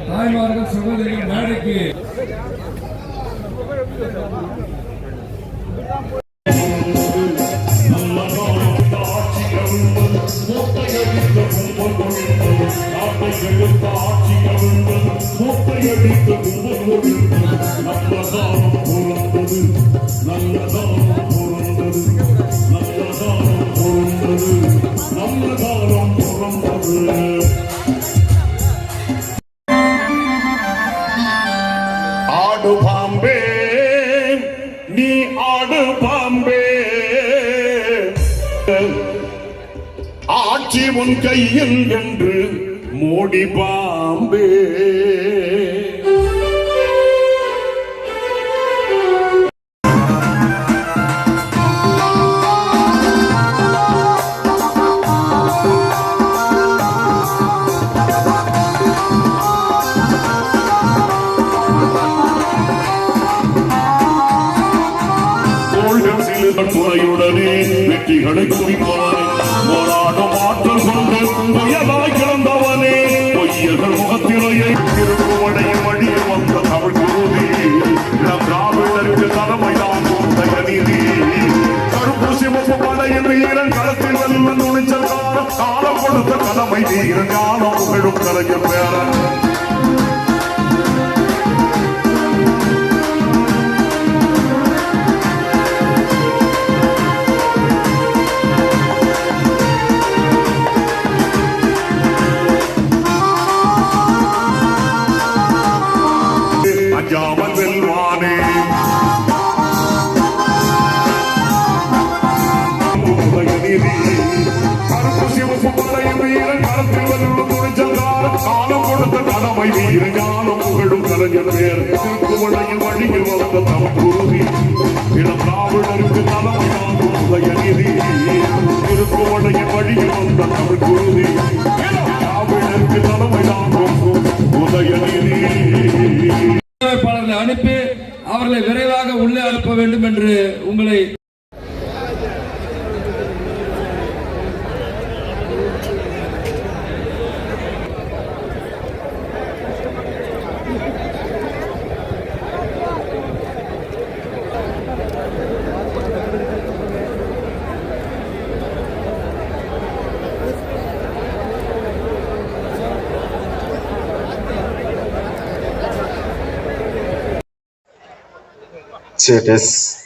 தாய்மார்கள் சகோதரிகள் மேடைக்கு ஆடு பாம்பே நீ ஆடு பாம்பே ஆட்சி உன் கையில் என்று மோடி பாம்பே துணையுடனே வெற்றிகளை குவிப்பவனே போராடும் ஆற்றல் கொண்டு புயலாய் கிடந்தவனே பொய்யர்கள் முகத்திலேயே திருக்குவடைய வழியில் வந்த தமிழ் குருதி நம் திராவிடருக்கு தலைமை தான் கொடுத்த நீதி கருப்பு சிவப்பு படையின் வீரன் களத்தில் வெல்ல துணிச்சல் காலம் கொடுத்த கடமை வீரன் ஞானம் புகழும் கலைஞர் பேரன் அஞ்சாமல் வெல்வானே கருப்பு சிவப்பு படையின் வீரன் களத்தில் வெல்லும் துணிச்சல் காலம் கொடுத்த கடமை வீரன் ஞானம் புகழும் கலைஞர் பேர் திருக்குவளையின் வழியில் வந்த தமிழ் குருதி இளம் திராவிடருக்கு தலைமை தாங்கும் உதயநிதி திருக்குவளையின் வழியில் வந்த தமிழ் குருதி திராவிடருக்கு தலைமை தாங்கும் உதயநிதி அனுப்பி அவர்களை விரைவாக உள்ளே அனுப்ப வேண்டும் என்று உங்களை Test.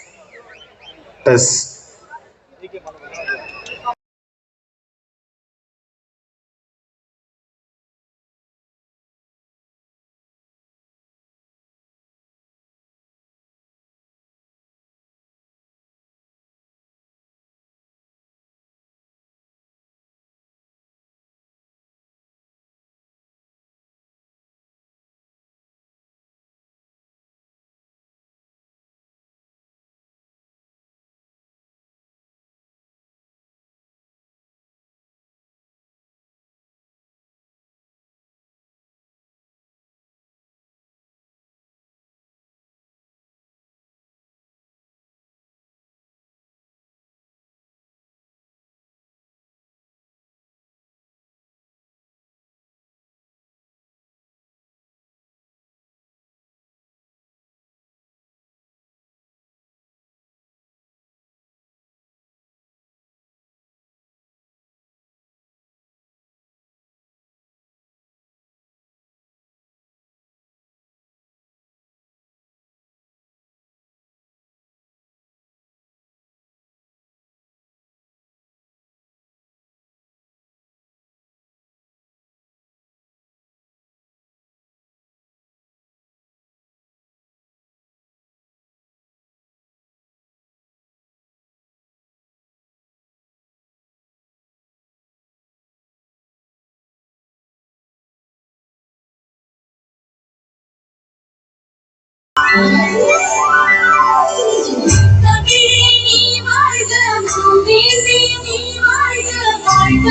தமிழே நீ வாழ்க, மூவேந்தே நீ வாழ்க, வாழ்க.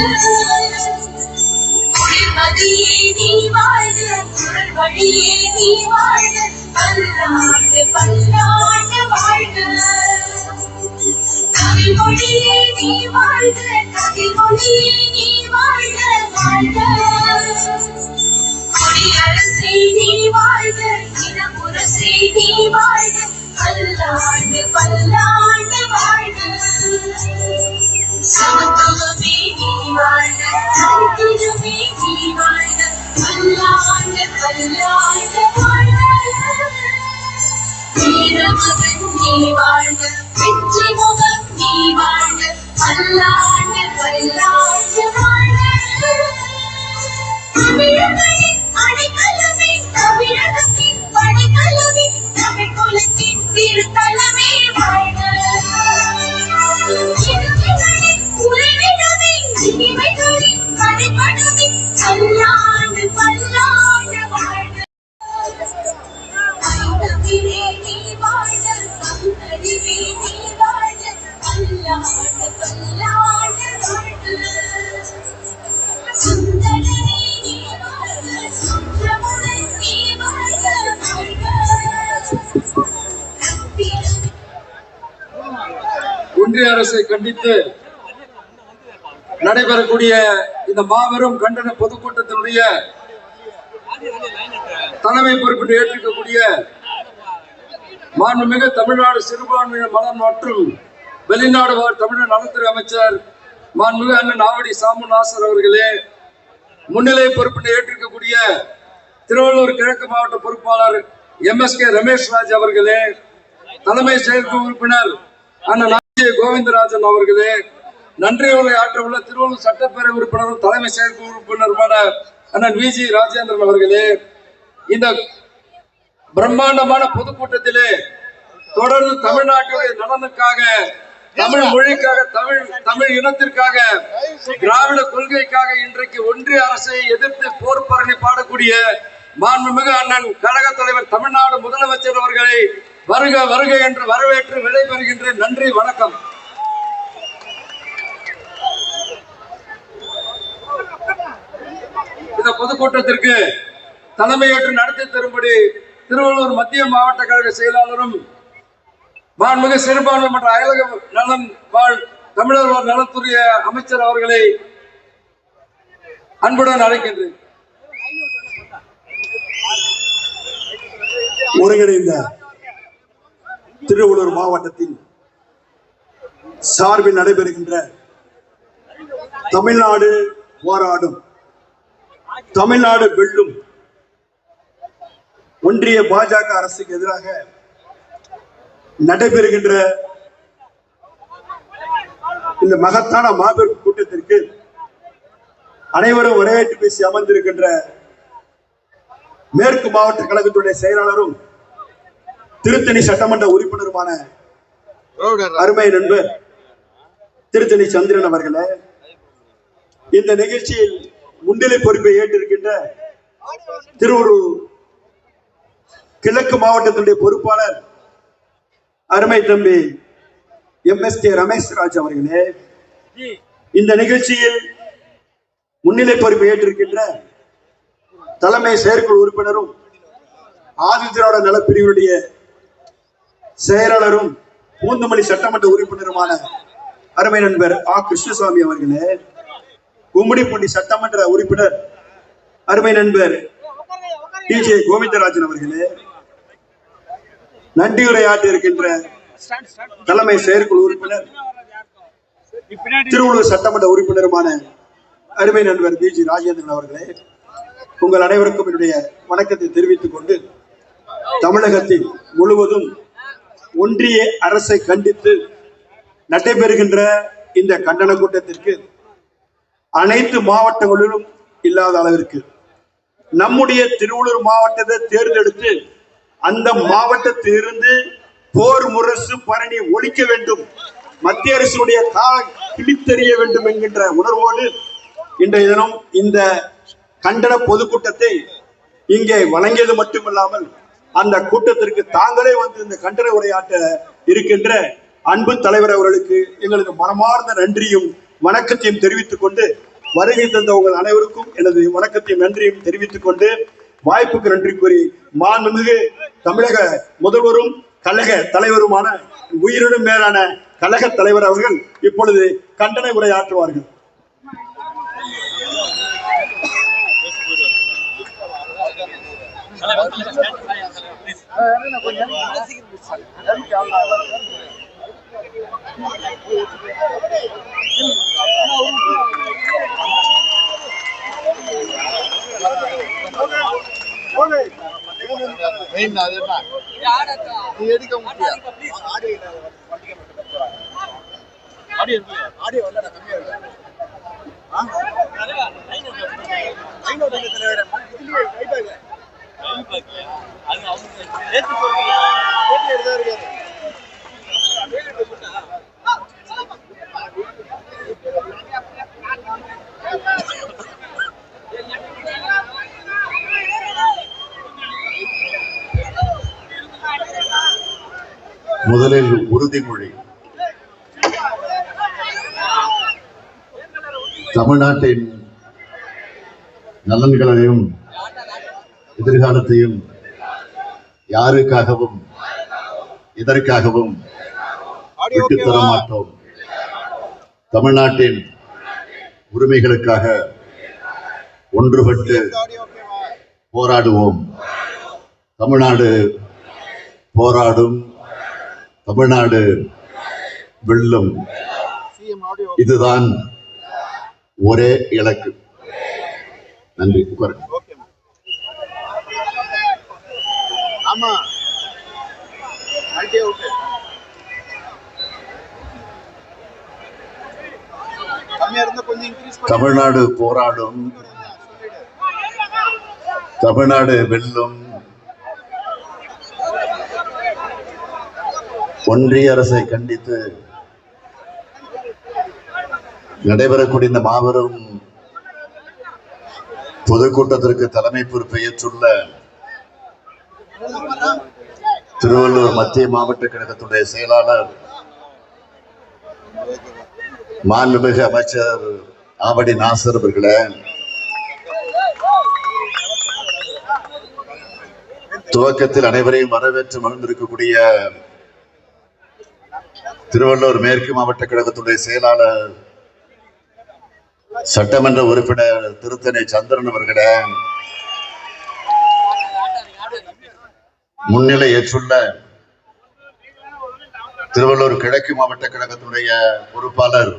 குடிமதியே நீ வாழ்க, குரல் வழியே நீ வாழ்க, பல்லாண்டு பல்லாண்டு வாழ்க. கவிமொழியே நீ வாழ்க, கவிமொழியே நீ வாழ்க, வாழ்க. குடியரசே நீ வாழ்க, இனமுரசே நீ வாழ்க, பல்லாண்டு பல்லாண்டு வாழ்க. சமத்துவமே நீ வாழ்க, சரித்திரமே நீ வாழ்க, பல்லாண்டு பல்லாண்டு வாழ்க. வீரமகன் நீ வாழ்க, வெற்றி முகம் நீ வாழ்க, பல்லாண்டு பல்லாண்டு வாழ்க. தமிழர்களின் அடைக்கலமே, தமிழகத்தின் படைக்கலமே, தமிழ் குலத்தின் திருத்தலமே வாழ்க. இனிமைகளின் உறைவிடமே, இனிமைகளின் படைப்படமே, பல்லாண்டு பல்லாண்டு வாழ்க. தமிழே நீ வாழ்க, தமிழறிவே நீ வாழ்க, பல்லாண்டு பல்லாண்டு வாழ்க. சுந்தரனே நீ வாழ்க, சுந்தரமுடன் நீ வாழ்க, வாழ்க. ஒன்றிய அரசை கண்டித்து நடைபெறக்கூடிய இந்த மாபெரும் கண்டன பொதுக்கூட்டத்தினுடைய தலைமை பொறுப்பினை ஏற்றிருக்கக்கூடிய மாண்புமிகு தமிழ்நாடு சிறுபான்மையினர் நலன் மற்றும் வெளிநாடு வாழ் தமிழர் நலத்துறை அமைச்சர் மாண்புமிகு அண்ணன் ஆவடி சாமுநாசர் அவர்களே, முன்னிலை பொறுப்பினை ஏற்றிருக்கக்கூடிய திருவள்ளூர் கிழக்கு மாவட்ட பொறுப்பாளர் MSK ரமேஷ் ராஜ் அவர்களே, தலைமை செயற்குழு உறுப்பினர் அண்ணன் கோவிந்தராஜன் அவர்களே, நன்றி உரை ஆற்ற உள்ள திருவள்ளூர் சட்டப்பேரவை உறுப்பினரும் தலைமை செயற்குழு உறுப்பினருமான அண்ணன் VG ராஜேந்திரன் அவர்களே, இந்த பிரம்மாண்டமான பொதுக்கூட்டத்திலே தொடர்ந்து தமிழ்நாட்டுடைய நலனுக்காக, தமிழ் மொழிக்காக, தமிழ் இனத்திற்காக, திராவிட கொள்கைக்காக இன்றைக்கு ஒன்றிய அரசை எதிர்த்து போர் பரணி பாடக்கூடிய மாண்புமிகு அண்ணன் கழக தலைவர் தமிழ்நாடு முதலமைச்சர் அவர்களை வருக வருக என்று வரவேற்று விடைபெறுகின்ற நன்றி, வணக்கம். இந்த பொதுக்கூட்டத்திற்கு தலைமையேற்று நடத்தி தரும்படி திருவள்ளூர் மத்திய மாவட்ட கழக செயலாளரும் மாண்புமிகு சிறுபான்மை மற்றும் அயலக நலன் வாழ் தமிழர் நலத்துறை அமைச்சர் அவர்களை அன்புடன் அழைக்கின்றேன். ஒருங்கிணைந்த திருவள்ளூர் மாவட்டத்தின் சார்பில் நடைபெறுகின்ற தமிழ்நாடு போராடும், தமிழ்நாடு வெல்லும், ஒன்றிய பாஜக அரசுக்கு எதிராக நடைபெறுகின்ற இந்த மகத்தான மாபெரும் கூட்டத்திற்கு அனைவரும் வரவேற்று பேசி அமர்ந்திருக்கின்ற மேற்கு மாவட்ட கழகத்துடைய செயலாளரும் திருத்தணி சட்டமன்ற உறுப்பினருமான அருமை நண்பர் திருத்தணி சந்திரன் அவர்களே, இந்த நிகழ்ச்சியில் முன்னிலை பொறுப்பை ஏற்றிருக்கின்ற திருவள்ளூர் கிழக்கு மாவட்டத்தினுடைய பொறுப்பாளர் அருமை தம்பி MSK ரமேஷ் ராஜ் அவர்களே, இந்த நிகழ்ச்சியில் முன்னிலை பொறுப்பை ஏற்றிருக்கின்ற தலைமை செயற்குழு உறுப்பினரும் ஆதிதிராவிட நலப்பிரிவுடைய செயலாளரும் பூந்தமல்லி சட்டமன்ற உறுப்பினருமான அருமை நண்பர் கிருஷ்ணசாமி அவர்களே, கும்மிடிப்பூண்டி சட்டமன்ற உறுப்பினர் அருமை நண்பர் TJ கோவிந்தராஜன் அவர்களே, நன்றியுரை ஆற்றியிருக்கின்ற தலைமை செயற்குழு உறுப்பினர் திருவள்ளூர் சட்டமன்ற உறுப்பினருமான அருமை நண்பர் VG ராஜேந்திரன் அவர்களே, உங்கள் அனைவருக்கும் என்னுடைய வணக்கத்தை தெரிவித்துக் கொண்டு, தமிழகத்தில் முழுவதும் ஒன்றிய அரசை கண்டித்து நடைபெறுகின்ற இந்த கண்டன கூட்டத்திற்கு அனைத்து மாவட்டங்களிலும் இல்லாத அளவிற்கு நம்முடைய திருவள்ளூர் மாவட்டத்தை தேர்ந்தெடுத்து அந்த மாவட்டத்திலிருந்து போர் முரசு பரணி ஒழிக்க வேண்டும், மத்திய அரசுடைய கால் கிழித்தெறிய வேண்டும் என்கின்ற உணர்வோடு இன்றைய தினம் இந்த கண்டன பொதுக்கூட்டத்தை இங்கே வழங்கியது மட்டுமில்லாமல் அந்த கூட்டத்திற்கு தாங்களே வந்து இந்த கண்டன உரையாற்ற இருக்கின்ற அன்பு தலைவர் அவர்களுக்கு எங்களது மனமார்ந்த நன்றியும் வணக்கத்தையும் தெரிவித்துக் கொண்டு, வருகை தந்த உங்கள் அனைவருக்கும் எனது வணக்கத்தையும் நன்றியும் தெரிவித்துக் கொண்டு, வாய்ப்புக்கு நன்றி கூறி மாண்புமிகு தமிழக முதல்வரும் கழக தலைவருமான உயிரினும் மேலான கழக தலைவர் அவர்கள் இப்பொழுது கண்டன உரையாற்றுவார்கள். முதலில் உறுதிமொழி. தமிழ்நாட்டின் நலன்களையும் எதிர்காலத்தையும் யாருக்காகவும் இதற்காகவும் விட்டுத்தர மாட்டோம். தமிழ்நாட்டின் உரிமைகளுக்காக ஒன்றுபட்டு போராடுவோம். தமிழ்நாடு போராடும், தமிழ்நாடு வெல்லும். இதுதான் ஒரே இலக்கு. நன்றி. தமிழ்நாடு போராடும், தமிழ்நாடு வெல்லும். ஒன்றிய அரசை கண்டித்து நடைபெறக்கூடிய இந்த மாபெரும் பொதுக்கூட்டத்திற்கு தலைமை பொறுப்பை ஏற்றுள்ள திருவள்ளூர் மத்திய மாவட்ட கழகத்துடைய செயலாளர் மாண்புமிகு அமைச்சர் ஆவடி நாசர் அவர்களே, துவக்கத்தில் அனைவரையும் வரவேற்று மகிழ்ந்திருக்கக்கூடிய திருவள்ளூர் மேற்கு மாவட்ட கழகத்துடைய செயலாளர் சட்டமன்ற உறுப்பினர் திருத்தணி சந்திரன் அவர்களே, முன்னிலை ஏற்றுள்ள திருவள்ளூர் கிழக்கு மாவட்ட கழகத்துடைய பொறுப்பாளர்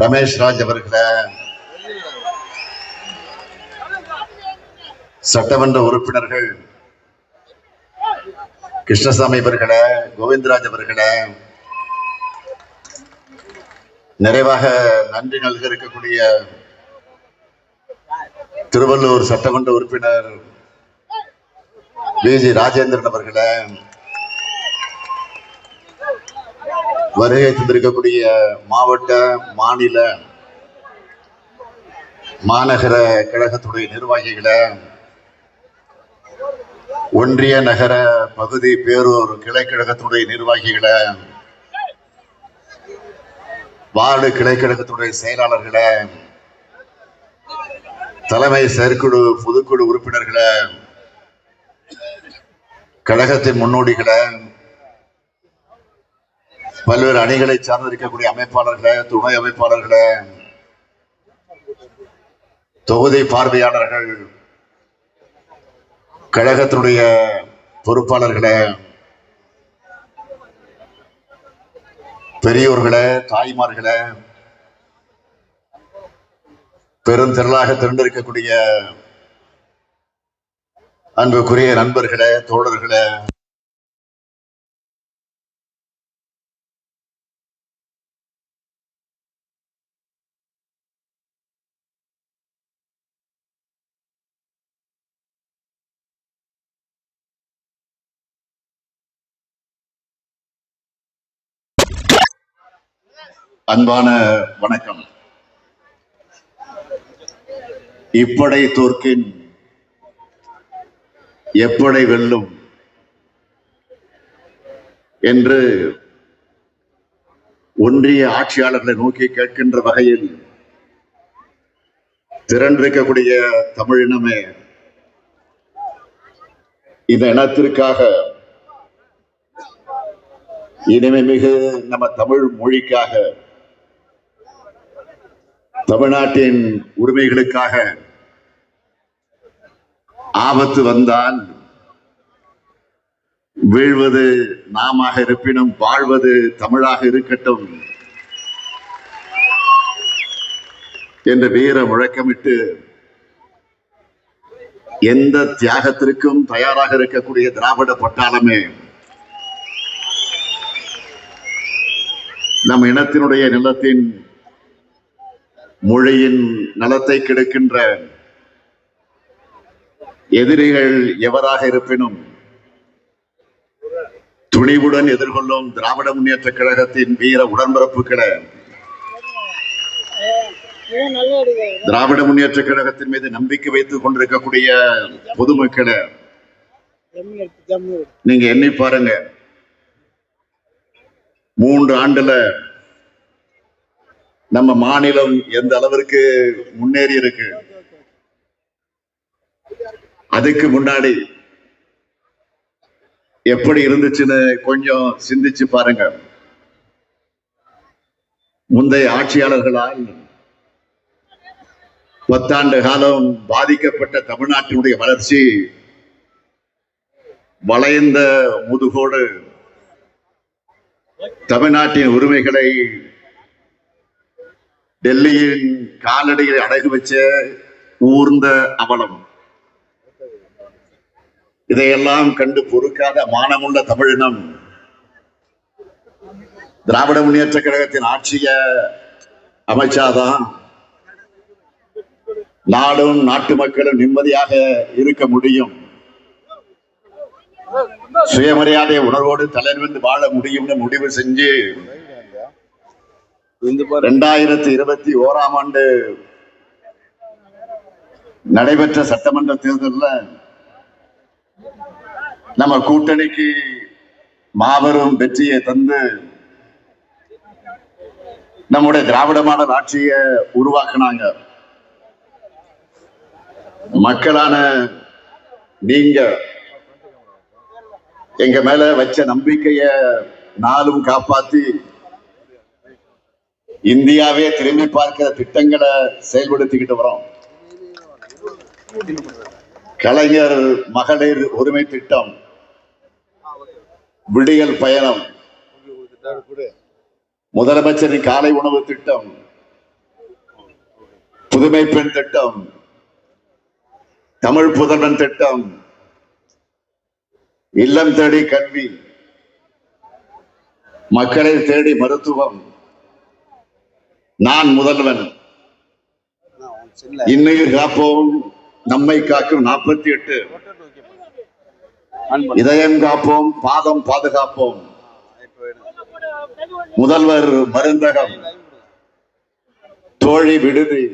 ரமேஷ் ராஜ் அவர்களே, சட்டமன்ற உறுப்பினர்கள் கிருஷ்ணசாமி அவர்களே, கோவிந்தராஜ் அவர்களே, நிறைவாக நன்றி நல்க இருக்கக்கூடிய திருவள்ளூர் சட்டமன்ற உறுப்பினர் வி.ஜி. ராஜேந்திரன் அவர்களே, வருகை தந்திருக்கக்கூடிய மாவட்ட, மாநில, மாநகர கழகத்துடைய நிர்வாகிகளே, ஒன்றிய நகர பகுதி பேரூர் கிளைக்கழகத்துடைய நிர்வாகிகளே, வார்டு கிளைக்கழகத்துடைய செயலாளர்களே, தலைமை செயற்குழு பொதுக்குழு உறுப்பினர்களே, கழகத்தின் முன்னோடிகளே, பல்வேறு அணிகளை சார்ந்திருக்கக்கூடிய அமைப்பாளர்களே, துணை அமைப்பாளர்களே, தொகுதி பார்வையாளர்கள், கழகத்தினுடைய பொறுப்பாளர்களே, பெரியோர்களே, தாய்மார்களே, பெருந்திரளாக திரண்டிருக்கக்கூடிய அன்புக்குரிய நண்பர்களே, தோழர்களே, அன்பான வணக்கம். இப்படை தோற்கின் எப்படி வெல்லும் என்று ஒன்றிய ஆட்சியாளர்களை நோக்கி கேட்கின்ற வகையில் திரண்டிருக்கக்கூடிய தமிழினமே, இந்த இனத்திற்காக, இனிமை மிகு நம்ம தமிழ் மொழிக்காக, தமிழ்நாட்டின் உரிமைகளுக்காக ஆபத்து வந்தால் வீழ்வது நாமாக இருப்பினும் வாழ்வது தமிழாக இருக்கட்டும் என்று வீர முழக்கமிட்டு எந்த தியாகத்திற்கும் தயாராக இருக்கக்கூடிய திராவிட பட்டாளமே, நம் இனத்தினுடைய நிலத்தின் மொழியின் நலத்தை கெடுக்கின்ற எதிரிகள் எவராக இருப்பினும் துணிவுடன் எதிர்கொள்ளும் திராவிட முன்னேற்ற கழகத்தின் வீர உடன்பிறப்புகளை, திராவிட முன்னேற்ற கழகத்தின் மீது நம்பிக்கை வைத்துக் கொண்டிருக்கக்கூடிய பொதுமக்களை நீங்க எண்ணி பாருங்க. 3 ஆண்டுல நம்ம மாநிலம் எந்த அளவிற்கு முன்னேறி இருக்கு. அதுக்கு முன்னாடி எப்படி இருந்துச்சுன்னு கொஞ்சம் சிந்திச்சு பாருங்க. முந்தைய ஆட்சியாளர்களால் 10 ஆண்டு காலம் பாதிக்கப்பட்ட தமிழ்நாட்டினுடைய வளர்ச்சி வளைந்த முதுகோடு தமிழ்நாட்டின் உரிமைகளை டெல்லியின் காலடியில் அடகு வச்ச ஊர்ந்த அவலம். இதையெல்லாம் கண்டு பொறுக்காத மானமுள்ள தமிழினம் திராவிட முன்னேற்ற கழகத்தின் ஆட்சிய அமைச்சாதான் நாடும் நாட்டு மக்களும் நிம்மதியாக இருக்க முடியும், சுயமரியாதை உணர்வோடு தலைநிமிர்ந்து வாழ முடியும்னு முடிவு செஞ்சு 2021ஆம் ஆண்டு நடைபெற்ற சட்டமன்ற தேர்தலில் நம்ம கூட்டணிக்கு மாபெரும் வெற்றியை தந்து நம்முடைய திராவிட மாடல் ஆட்சியை உருவாக்குனாங்க. மக்களான நீங்க எங்க மேல வச்ச நம்பிக்கைய நாளும் காப்பாத்தி இந்தியாவே திரும்பி பார்க்கிற திட்டங்களை செயல்படுத்திக்கிட்டு வரோம். கலைஞர் மகளிர் உரிமை திட்டம், விடியல் பயணம், முதலமைச்சரின் காலை உணவு திட்டம், புதுமை பெண் திட்டம், தமிழ் புதல்வன் திட்டம், இல்லம் தேடி கல்வி, மக்களை தேடி மருத்துவம், நான் முதல்வன், இன்னுயிர் காப்போம், நம்மை காக்கும் 48, இதயம் காப்போம், பாதம் பாதுகாப்போம், முதல்வர் மருந்தகம், தோழி விடுதி,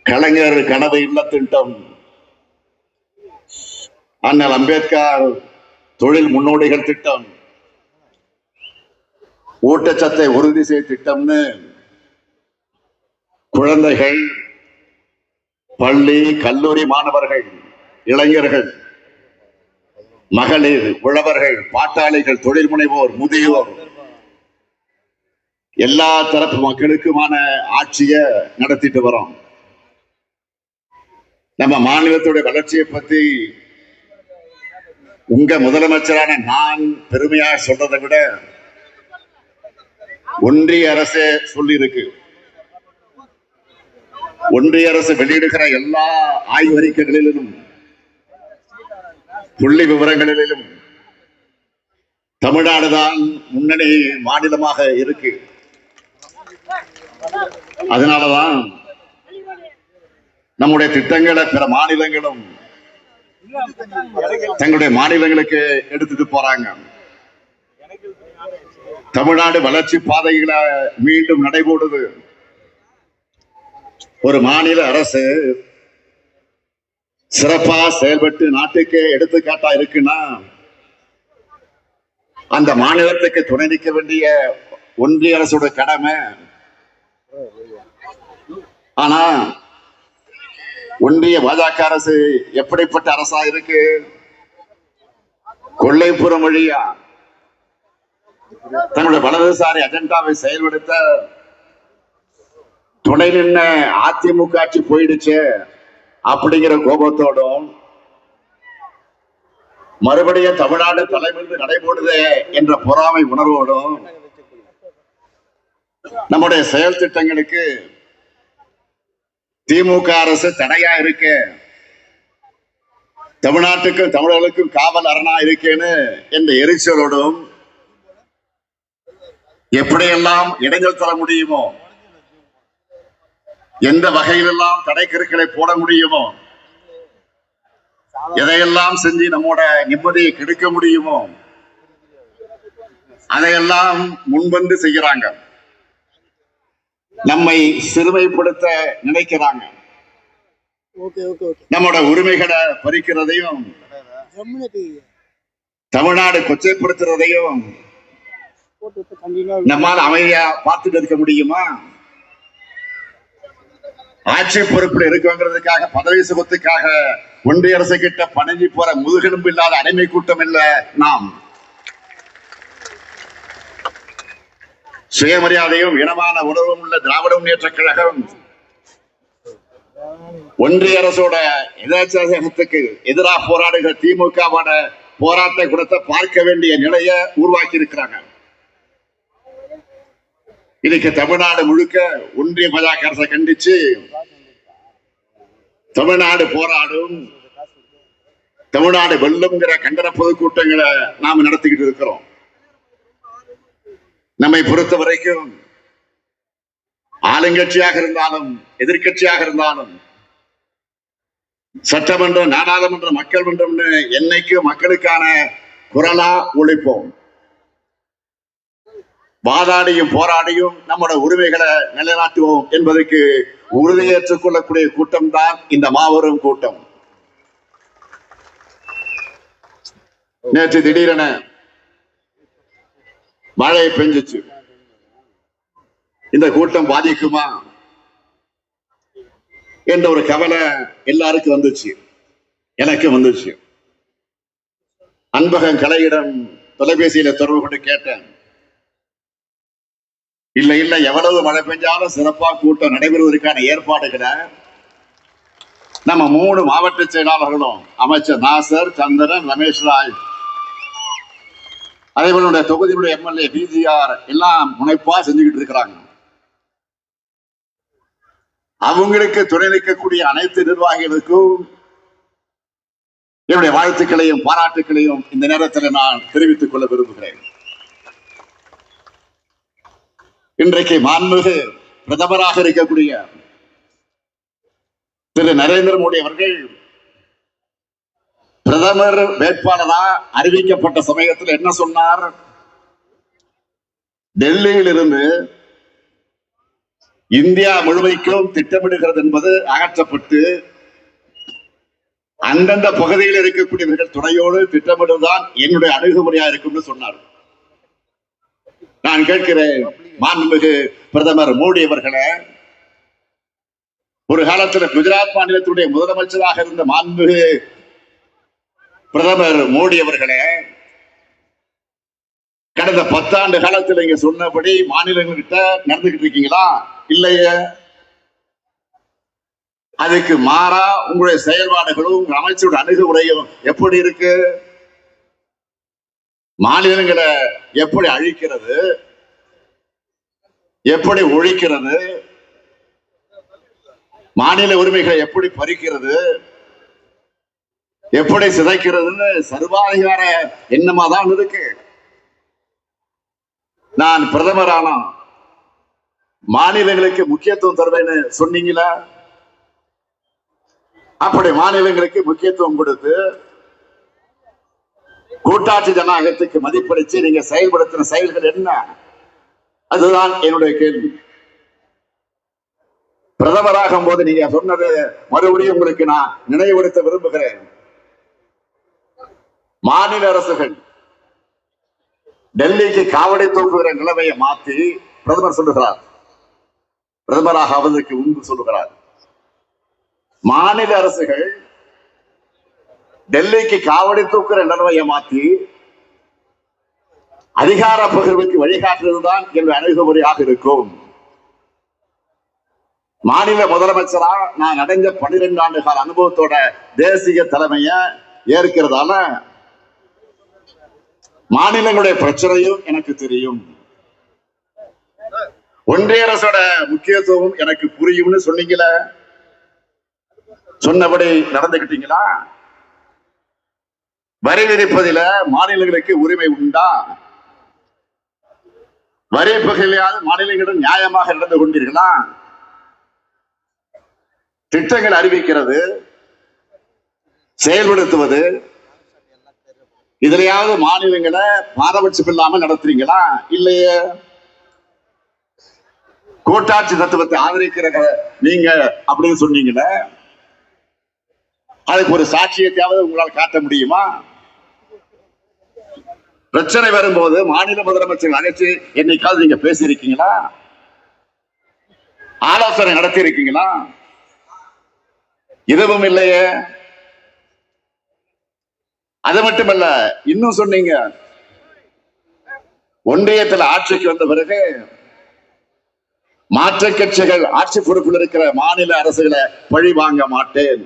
கலைஞர் கனவு இல்ல திட்டம், அண்ணல் அம்பேத்கர் தொழில் முன்னோடிகள் திட்டம், ஊட்டச்சத்தை உறுதி செய்ய திட்டம்னு குழந்தைகள், பள்ளி கல்லூரி மாணவர்கள், இளைஞர்கள், மகளிர், உழவர்கள், பாட்டாளிகள், தொழில் முனைவோர், முதியோர், எல்லா தரப்பு மக்களுக்குமான ஆட்சியை நடத்திட்டு வரோம். நம்ம மாநிலத்துடைய வளர்ச்சியை பத்தி உங்க முதலமைச்சரான நான் பெருமையா சொல்றதை விட ஒன்றிய அரசே சொல்லி இருக்கு. ஒன்றிய அரசு வெளியிடுகிற எல்லா ஆய்வறிக்கைகளிலும் புள்ளி விவரங்களிலும் தமிழ்நாடுதான் முன்னணி மாநிலமாக இருக்கு. அதனாலதான் நம்முடைய திட்டங்களை பிற மாநிலங்களும் தங்களுடைய மாநிலங்களுக்கு எடுத்துட்டு போறாங்க. தமிழ்நாடு வளர்ச்சி பாதைகளை மீண்டும் நடைபோடுது. ஒரு மாநில அரசு சிறப்பா செயல்பட்டு நாட்டுக்கு எடுத்துக்காட்டா இருக்குன்னா அந்த மாநிலத்துக்கு துணை நிற்க வேண்டிய ஒன்றிய அரசோட கடமை. ஆனா ஒன்றிய பாஜக அரசு எப்படிப்பட்ட அரசா இருக்கு? கொள்ளைப்புறம் வழியா தன்னுடைய வலதுசாரி அஜெண்டாவை செயல்படுத்த துணை நின்ன அதிமுக ஆட்சி போயிடுச்சு அப்படிங்கிற கோபத்தோடும் மறுபடியும் தமிழ்நாடு தலைமையில் நடைபோடுதே என்ற பொறாமை உணர்வோடும் நம்முடைய செயல் திட்டங்களுக்கு திமுக அரசு தடையா இருக்கு, தமிழ்நாட்டுக்கும் தமிழர்களுக்கும் காவல் அரணா இருக்கேன்னு என்ற எரிச்சலோடும் எப்படியெல்லாம் இடைஞ்சல் தர முடியுமோ, எந்த வகையிலெல்லாம் தடை கருக்களை போட முடியுமோ, எதையெல்லாம் செஞ்சு நம்மோட நிம்மதியை கெடுக்க முடியுமோ அதையெல்லாம் முன்வந்து செய்யறாங்க. நம்மை சிறுமைப்படுத்த நினைக்கிறாங்க. நம்மோட உரிமைகளை பறிக்கிறதையும் தமிழ்நாடு கொச்சைப்படுத்துறதையும் நம்மால் அமைதியா பார்த்துட்டு இருக்க முடியுமா? ஆட்சி பொறுப்பில் இருக்குங்கிறதுக்காக பதவி சுகத்துக்காக ஒன்றிய அரசு கிட்ட பணங்கி போற முதுகெலும்பு இல்லாத அடிமை கூட்டம் இல்ல நாம். சுயமரியாதையும் இனமான உணர்வும் உள்ள திராவிட முன்னேற்ற கழகம் ஒன்றிய அரசோட எதாச்சத்துக்கு எதிராக போராடுகிற திமுகவோட போராட்ட குணத்தை பார்க்க வேண்டிய நிலையை உருவாக்கி இருக்கிறாங்க. இன்னைக்கு தமிழ்நாடு முழுக்க ஒன்றிய பாஜக அரசை கண்டிச்சு தமிழ்நாடு போராடும், தமிழ்நாடு வெல்லும்ங்கிற கண்டன பொதுக்கூட்டங்களை நாம நடத்திக்கிட்டு இருக்கிறோம். நம்மை பொறுத்த வரைக்கும் ஆளுங்கட்சியாக இருந்தாலும் எதிர்கட்சியாக இருந்தாலும் சட்டமன்றம், நாடாளுமன்ற, மக்கள் மன்றம்னு என்னைக்கு மக்களுக்கான குரலா ஒழிப்போம். வாதாடியும் போராடியும் நம்முடைய உரிமைகளை நிலைநாட்டுவோம் என்பதற்கு உறுதியேற்றுக் கொள்ளக்கூடிய கூட்டம் தான் இந்த மாபெரும் கூட்டம். நேற்று திடீரென மழை பெஞ்சிச்சு. இந்த கூட்டம் பாதிக்குமா என்ற ஒரு கவலை எல்லாருக்கும் வந்துச்சு, எனக்கு வந்துச்சு. அன்பகம் கலையிடம் தொலைபேசியில தொடர்பு கொண்டு கேட்டேன். இல்ல எவ்வளவு மழை பெஞ்சாலும் சிறப்பா கூட்டம் நடைபெறுவதற்கான ஏற்பாடுகளை நம்ம 3 மாவட்ட செயலாளர்களும், அமைச்சர் நாசர், சந்திரன், ரமேஷ் ராய், அதேபோல தொகுதியுடைய எம்எல்ஏ பிஜிஆர் எல்லாம் முனைப்பா செஞ்சுக்கிட்டு இருக்கிறாங்க. அவங்களுக்கு துணை நிற்கக்கூடிய அனைத்து நிர்வாகிகளுக்கும் என்னுடைய வாழ்த்துக்களையும் பாராட்டுக்களையும் இந்த நேரத்தில் நான் தெரிவித்துக் கொள்ள விரும்புகிறேன். இன்றைக்கு மாண்புமிகு பிரதமராக இருக்கக்கூடிய திரு நரேந்திர மோடி அவர்கள் பிரதமர் வேட்பாளரா அறிவிக்கப்பட்ட சமயத்தில் என்ன சொன்னார்? டெல்லியில் இருந்து இந்தியா முழுமைக்கும் திட்டமிடுகிறது என்பது அகற்றப்பட்டு அந்தந்த பகுதியில் இருக்கக்கூடியவர்கள் துணையோடு திட்டமிடுவதுதான் என்னுடைய அணுகுமுறையா இருக்கும் சொன்னார். நான் கேட்கிறேன், மாண்புமிகு பிரதமர் மோடி அவர்களே, ஒரு காலத்தில் குஜராத் மாநிலத்துடைய முதலமைச்சராக இருந்த மாண்புமிகு பிரதமர் மோடி அவர்களே, கடந்த 10 ஆண்டு காலத்தில் நீங்க சொன்னபடி மாநிலங்கள்கிட்ட நடந்துகிட்டு இருக்கீங்களா? இல்லையே. அதுக்கு மாறா உங்களுடைய செயல்பாடுகளும் அமைச்சரோட அணுகுமுறையும் எப்படி இருக்கு? மாநிலங்களை எப்படி அழிக்கிறது, எப்படி ஒழிக்கிறது, மாநில உரிமைகளை எப்படி பறிக்கிறது, எப்படி சிதைக்கிறதுன்னு சர்வாதிகார எண்ணமா தான் இருக்கு. நான் பிரதமரானா மாநிலங்களுக்கு முக்கியத்துவம் தருவேன்னு சொன்னீங்களா? அப்படி மாநிலங்களுக்கு முக்கியத்துவம் கொடுத்து கூட்டாட்சி ஜனநாயகத்துக்கு மதிப்பளிச்சு நீங்க செயல்படுத்தின செயல்கள் என்ன? அதுதான் என்னுடைய கேள்வி. பிரதமராகும் போது நீங்க சொன்னது மறுபடியும் உங்களுக்கு நான் நினைவுபடுத்த விரும்புகிறேன். மாநில அரசுகள் டெல்லிக்கு காவடி தூக்குகிற நிலைமையை மாற்றி பிரதமர் சொல்லுகிறார், பிரதமராக ஆவதற்கு முன்பு சொல்லுகிறார், மாநில அரசுகள் டெல்லிக்கு காவடி தூக்குற நிலைமையை மாற்றி அதிகார பகிர்வுக்கு வழிகாட்டுவதுதான் என்ற அணுகுமுறையாக இருக்கும். மாநில முதலமைச்சரா நான் அடைஞ்ச 12 ஆண்டு கால அனுபவத்தோட தேசிய தலைமைய ஏற்கிறதால மாநிலங்களுடைய பிரச்சனையும் எனக்கு தெரியும், ஒன்றிய அரசோட முக்கியத்துவம் எனக்கு புரியும்னு சொன்னீங்கள, சொன்னபடி நடந்துகிட்டீங்களா? வரி விதிப்பதில மாநிலங்களுக்கு உரிமை உண்டா? வரி பகிர்வையாவது மாநிலங்களுடன் நியாயமாக நடந்து கொண்டீர்களா? திட்டங்கள் அறிவிக்கிறது, செயல்படுத்துவது, இதுலயாவது மாநிலங்களை பாரபட்சம் இல்லாமல் நடத்துறீங்களா? இல்லையே. கூட்டாட்சி தத்துவத்தை ஆதரிக்கிற நீங்க அப்படின்னு சொன்னீங்களே, அதுக்கு ஒரு சாட்சியத்தையாவது உங்களால் காட்ட முடியுமா? பிரச்சனை வரும்போது மாநில முதலமைச்சர் அழைச்சு என்னைக்காவது நீங்க பேசியிருக்கீங்களா? ஆலோசனை நடத்தி இருக்கீங்களா? இதுவும் இல்லையே. அது மட்டுமல்ல, இன்னும் சொன்னீங்க, ஒன்றியத்தில் ஆட்சிக்கு வந்த பிறகு மாற்று கட்சிகள் ஆட்சி பொறுப்பில் இருக்கிற மாநில அரசுகளை பழி வாங்க மாட்டேன்,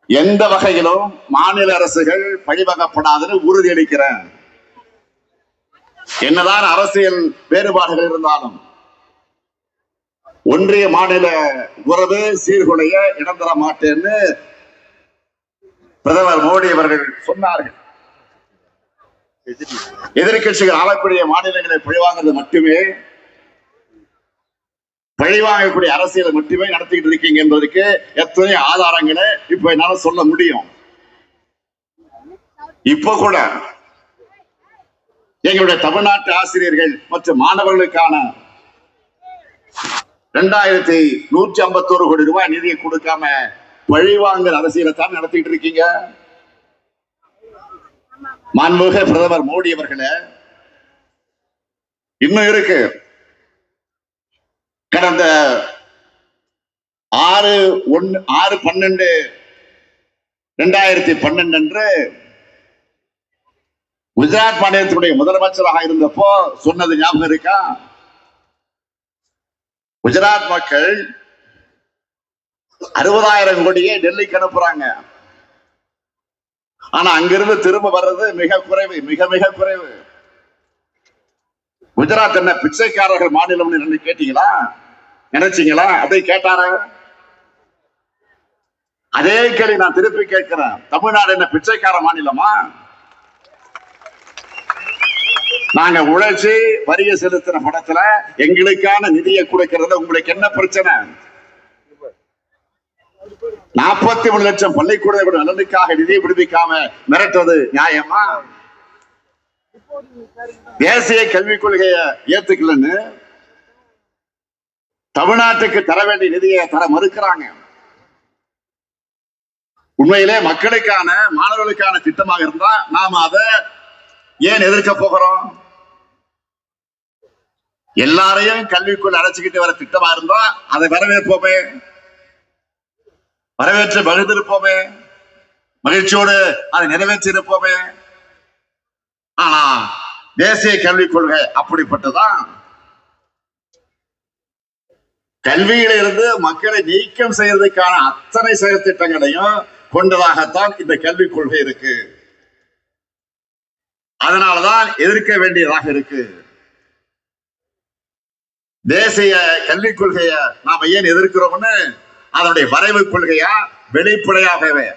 எந்த வகையிலும் மாநில அரசுகள் பழிவாங்கப்படாதுன்னு உறுதியளிக்கிறேன். என்னதான் அரசியல் வேறுபாடுகள் இருந்தாலும் ஒன்றிய மாநில உறவு சீர்குலைய இடம் தர மாட்டேன்னு பிரதமர் மோடி அவர்கள் சொன்னார்கள். எதிர்கட்சிகள் ஆளக்கூடிய மாநிலங்களை பழிவாங்கிறது மட்டுமே, பழிவாங்கக்கூடிய அரசியலை மட்டுமே நடத்திக்கிட்டு இருக்கீங்க என்பதற்கு எத்தனை ஆதாரங்களை இப்ப என்னால சொல்ல முடியும். இப்ப கூட எங்களுடைய தமிழ்நாட்டு ஆசிரியர்கள் மற்றும் மாணவர்களுக்கான 2151 கோடி ரூபாய் நிதியை கொடுக்காம பழிவாங்கல் அரசியலை தான் நடத்திட்டு இருக்கீங்க. மாண்புமிகு பிரதமர் மோடி அவர்களே, இன்னும் இருக்கு. கடந்த 6/12/2012 அன்று குஜராத் மாநிலத்தினுடைய முதலமைச்சராக இருந்தப்போ சொன்னது ஞாபகம் இருக்கா? குஜராத் மக்கள் 60,000 கோடியை டெல்லிக்கு அனுப்புறாங்க, ஆனா அங்கிருந்து திரும்ப வர்றது மிக குறைவு, மிக மிக குறைவு. குஜராத் என்ன பிச்சைக்காரர்கள் மாநிலம் கேட்டீங்களா? நினைச்சீங்களா? அப்படி கேட்டார? அதே கேள்வி நான் திருப்பி கேட்கிறேன், தமிழ்நாடு என்ன பிச்சைக்கார மாநிலமா? நாங்க உழைச்சி வரியை செலுத்தின படத்துல எங்களுக்கான நிதியை கொடுக்கிறது உங்களுக்கு என்ன பிரச்சனை? 43 லட்சம் பள்ளிக்கூட நலனுக்காக நிதியை விடுவிக்காம மிரட்டுவது நியாயமா? தேசிய கல்விக் கொள்கையை ஏத்துக்கலன்னு தமிழ்நாட்டுக்கு தர வேண்டிய நிதியை தர மறுக்கிறாங்க. உண்மையிலே மக்களுக்கான மாணவர்களுக்கான திட்டமாக இருந்தா நாம அதை ஏன் எதிர்க்க போகிறோம்? எல்லாரையும் கல்விக்குள் அழைச்சுக்கிட்டு வர திட்டமா இருந்தா அதை வரவேற்போமே, வரவேற்று மகிழ்ந்திருப்போமே, மகிழ்ச்சியோடு அதை நிறைவேற்றி இருப்போமே. ஆனா தேசிய கல்விக் கொள்கை அப்படிப்பட்டதான். கல்வியில இருந்து மக்களை நீக்கம் செய்வதற்கான அத்தனை செயல் திட்டங்களையும் கொண்டதாகத்தான் இந்த கல்விக் கொள்கை இருக்கு. அதனாலதான் எதிர்க்க வேண்டியதாக இருக்கு. தேசிய கல்விக் கொள்கைய நாம ஏன் எதிர்க்கிறோம்னு அதனுடைய வரைவு கொள்கையா வெளிப்படையாகவே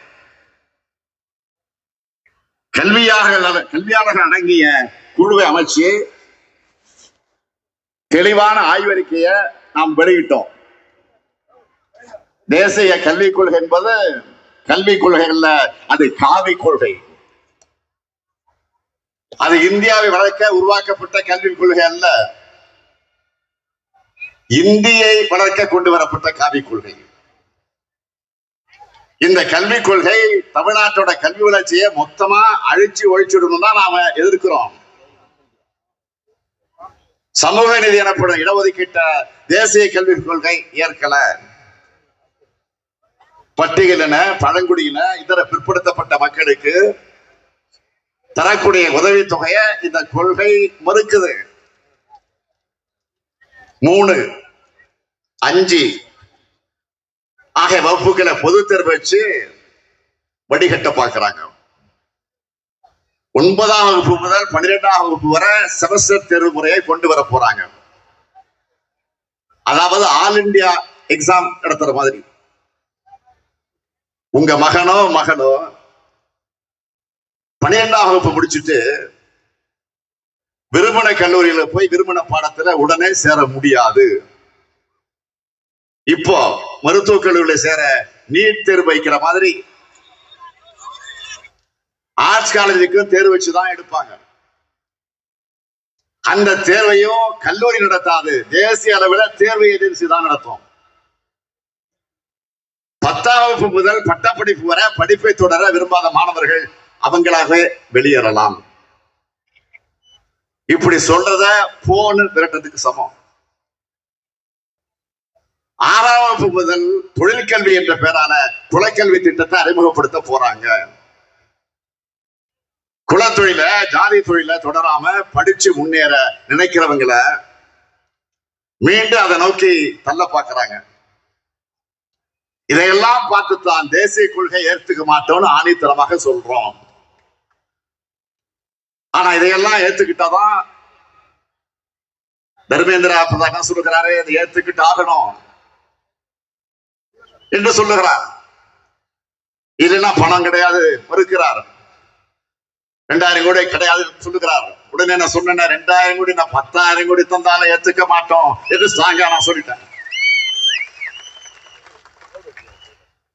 கல்வியாளர்கள் அடங்கிய குழுவை அமைச்சு தெளிவான ஆய்வறிக்கையை நாம் வெளியிட்டோம். தேசிய கல்விக் கொள்கை என்பது கல்விக் கொள்கை அல்ல, அது காவி கொள்கை. அது இந்தியாவை வளர்க்க உருவாக்கப்பட்ட கல்விக் கொள்கை அல்ல. இந்தியை வளர்க்க கொண்டு வரப்பட்ட கல்விக் கொள்கை. இந்த கல்விக் கொள்கை தமிழ்நாட்டோட கல்வி வளர்ச்சியை மொத்தமா அழிச்சு ஒழிச்சுடணும் தான் நாம எதிர்க்கிறோம். சமூக நீதி எனப்படும் இடஒதுக்கீட்ட தேசிய கல்விக் கொள்கை ஏற்கல. பட்டியலின, பழங்குடியின, இதர பிற்படுத்தப்பட்ட மக்களுக்கு தரக்கூடிய உதவித்தொகையை இந்த கொள்கை மறுக்குது. 3, 5 ஆகிய வகுப்புகளை பொது தேர்வு வச்சு வடிகட்ட பார்க்கிறாங்க. 9ஆம் வகுப்பு முதல் 12ஆம் வகுப்பு வரை செமஸ்டர் தேர்வு முறையை கொண்டு வர போறாங்க. அதாவது ஆல் இந்தியா எக்ஸாம் நடத்துற மாதிரி. உங்க மகனோ மகளோ 12ஆம் வகுப்பு முடிச்சுட்டு விருமண கல்லூரியில போய் விருமண பாடத்துல உடனே சேர முடியாது. இப்போ மருத்துவக் கல்லூரியில சேர நீட் தேர்வு வைக்கிற மாதிரி ஆர்ட்ஸ் காலேஜுக்கும் தேர்வு வச்சுதான் எடுப்பாங்க. அந்த தேர்வையும் கல்லூரி நடத்தாது, தேசிய அளவில் தேர்வு ஏஜென்சி தான் நடத்தும். 10ஆம் வகுப்பு முதல் பட்டப்படிப்பு வரை படிப்பை தொடர விரும்பாத மாணவர்கள் அவங்களாக வெளியேறலாம். இப்படி சொல்றத போன்னு விரட்டத்துக்கு சமம். 6ஆம் வகுப்பு முதல் தொழிற்கல்வி என்ற பெயரான குலக்கல்வி திட்டத்தை அறிமுகப்படுத்த போறாங்க. குலத்தொழில, ஜாதி தொழில தொடராம படிச்சு முன்னேற நினைக்கிறவங்கள மீண்டும் அதை நோக்கி தள்ள பாக்குறாங்க. இதையெல்லாம் பார்த்துத்தான் தேசிய கொள்கை ஏற்றுக்க மாட்டோம்னு ஆணித்தரமாக சொல்றோம். ஆனா இதையெல்லாம் ஏத்துக்கிட்டாதான் தர்மேந்திர பிரதான் சொல்லுகிறாரு, இதை ஏத்துக்கிட்டு ஆகணும் என்று சொல்லுகிறார். இல்லைன்னா பணம் கிடையாது மறுக்கிறார். 2000 கோடி கிடையாது சொல்லுகிறார். உடனே நான் சொன்னேன், 2000 கோடி நான் 10,000 கோடி தந்தாலும் ஏத்துக்க மாட்டோம் என்று ஸ்ட்ராங்கா நான் சொல்லிட்டேன்.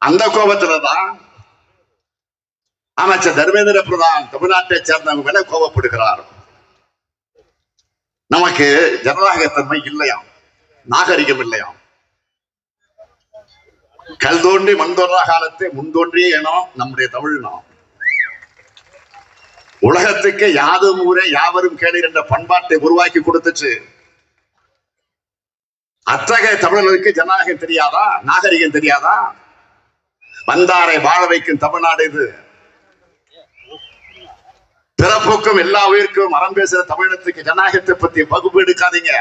அந்த கோபத்துலதான் அமைச்சர் தர்மேந்திர பிரதான் தமிழ்நாட்டை சேர்ந்தவங்க மேல கோபப்படுகிறார். நமக்கு ஜனநாயகத்தன்மை இல்லையாம், நாகரிகம் இல்லையாம். கல் தோன்றி மண் தோன்றா காலத்தை முன்தோன்றிய இனம் நம்முடைய தமிழினம். உலகத்துக்கு யாதும் ஊரே யாவரும் கேளீர் என்ற பண்பாட்டை உருவாக்கி கொடுத்துச்சு. அத்தகைய தமிழர்களுக்கு ஜனநாயகம் தெரியாதா, நாகரிகம் தெரியாதா? வந்தாரை வாழ வைக்கும் தமிழ்நாடு இது. பிறப்புக்கும் எல்லா உயிருக்கும் மரம் பேசுற தமிழகத்துக்கு ஜனநாயகத்தை பத்தி வகுப்பு எடுக்காதீங்க.